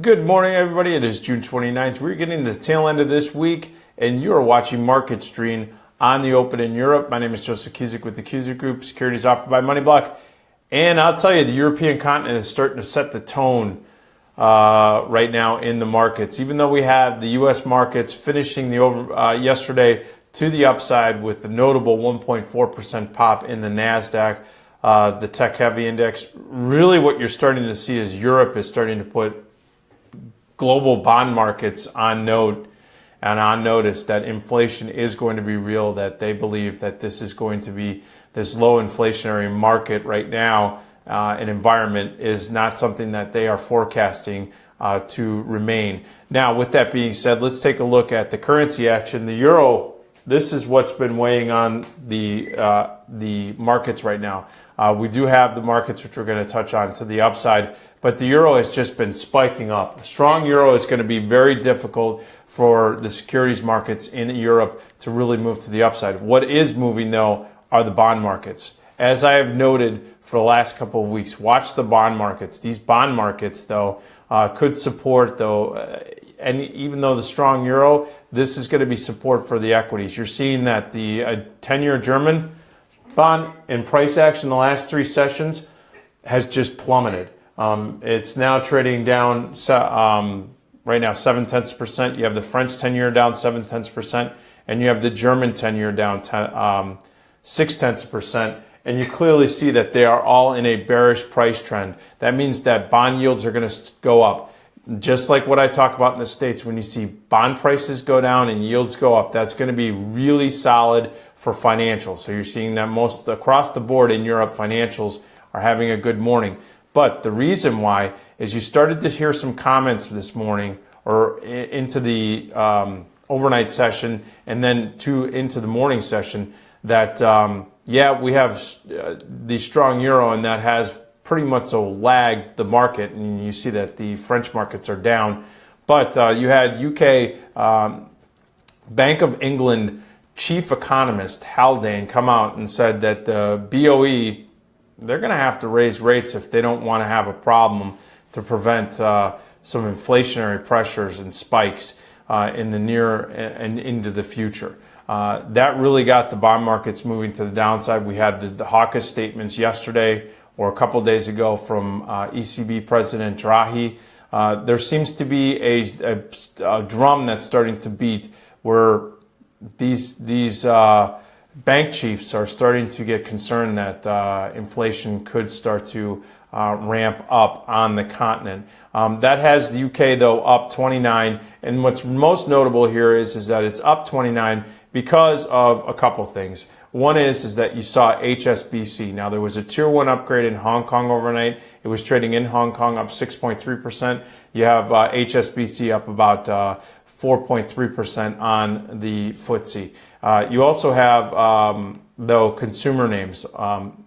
Good morning, everybody. It is June 29th. We're getting to the tail end of this week, and you are watching MarketStream on the open in Europe. My name is Joseph Cusick with the Cusick Group, securities offered by MoneyBlock. And I'll tell you, the European continent is starting to set the tone right now in the markets. Even though we have the U.S. markets finishing yesterday to the upside with the notable 1.4% pop in the NASDAQ, the tech-heavy index, really what you're starting to see is Europe is starting to put global bond markets on note and on notice that inflation is going to be real, that they believe that this is going to be this low inflationary market right now, an environment is not something that they are forecasting to remain. Now, with that being said, let's take a look at the currency action. The euro, this is what's been weighing on the markets right now. We do have the markets, which we're going to touch on to the upside, but the euro has just been spiking up. A strong euro is going to be very difficult for the securities markets in Europe to really move to the upside. What is moving, though, are the bond markets. As I have noted for the last couple of weeks, watch the bond markets. These bond markets, though, could support, and even though the strong euro, this is going to be support for the equities. You're seeing that the 10-year German bond in price action the last three sessions has just plummeted. It's now trading down right now 0.7%. You have the French 10-year down 0.7%, and you have the German 10-year down 0.6%. And you clearly see that they are all in a bearish price trend. That means that bond yields are going to go up. Just like what I talk about in the States, when you see bond prices go down and yields go up, that's going to be really solid for financials. So you're seeing that most across the board in Europe, financials are having a good morning. But the reason why is you started to hear some comments this morning or into the overnight session and then into the morning session that, we have the strong euro and that has pretty much so lagged the market. And you see that the French markets are down. But you had UK Bank of England chief economist Haldane come out and said that the BOE, they're going to have to raise rates if they don't want to have a problem to prevent some inflationary pressures and spikes in the near and into the future. That really got the bond markets moving to the downside. We had the hawkish statements yesterday or a couple of days ago from ECB President Draghi. There seems to be a drum that's starting to beat where these bank chiefs are starting to get concerned that inflation could start to ramp up on the continent. That has the UK, though, up 29. And what's most notable here is that it's up 29 because of a couple things. One is that you saw HSBC. Now, there was a Tier 1 upgrade in Hong Kong overnight. It was trading in Hong Kong up 6.3%. You have HSBC up about 4.3% on the FTSE. You also have, though, consumer names.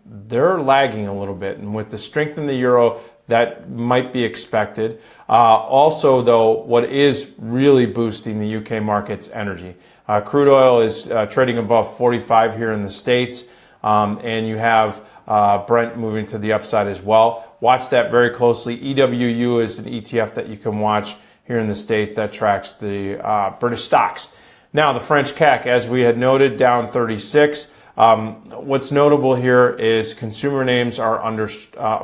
They're lagging a little bit. And with the strength in the euro, that might be expected. Also, though, what is really boosting the UK market's energy. Crude oil is trading above 45 here in the States. And you have Brent moving to the upside as well. Watch that very closely. EWU is an ETF that you can watch here in the States that tracks the British stocks. Now, the French CAC, as we had noted, down 36. What's notable here is consumer names are under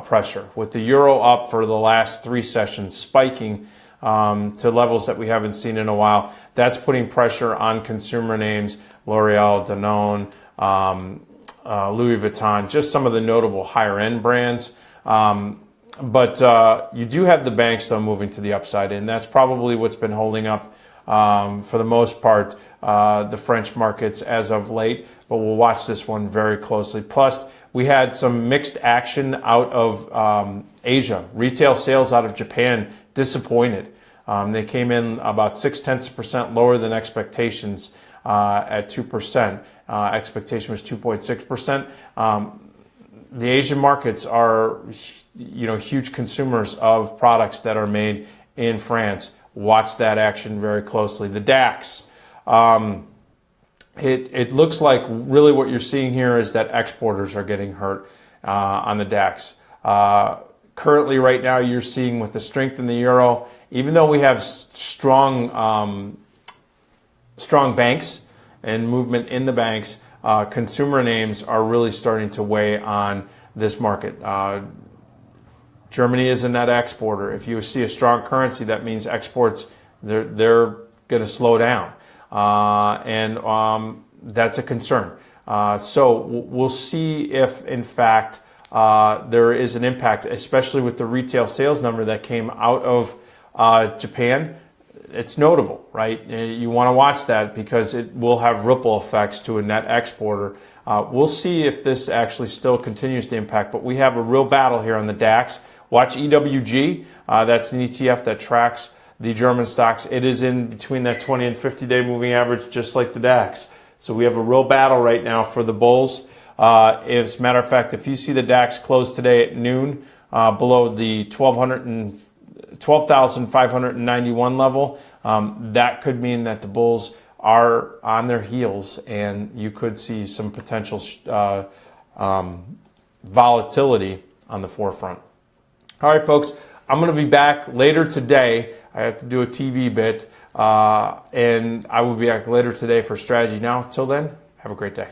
pressure. With the euro up for the last three sessions, spiking to levels that we haven't seen in a while, that's putting pressure on consumer names, L'Oreal, Danone, Louis Vuitton, just some of the notable higher-end brands. But you do have the banks, though, moving to the upside, and that's probably what's been holding up, for the most part, the French markets as of late. But we'll watch this one very closely. Plus, we had some mixed action out of Asia. Retail sales out of Japan disappointed. They came in about 0.6% lower than expectations at 2%. Expectation was 2.6%. The Asian markets are, huge consumers of products that are made in France. Watch that action very closely. The DAX. It looks like really what you're seeing here is that exporters are getting hurt on the DAX. currently right now you're seeing with the strength in the euro, even though we have strong banks and movement in the banks, consumer names are really starting to weigh on this market. Germany is a net exporter. If you see a strong currency, that means exports, they're going to slow down. And that's a concern. So we'll see if, in fact, there is an impact, especially with the retail sales number that came out of Japan. It's notable, right? You want to watch that because it will have ripple effects to a net exporter. We'll see if this actually still continues to impact, but we have a real battle here on the DAX. Watch EWG. That's an ETF that tracks the German stocks. It is in between that 20 and 50-day moving average, just like the DAX. So we have a real battle right now for the bulls. As a matter of fact, if you see the DAX close today at noon below the 12,591 level, that could mean that the bulls are on their heels, and you could see some potential volatility on the forefront. All right, folks, I'm going to be back later today. I have to do a TV bit, and I will be back later today for strategy. Now, till then, have a great day.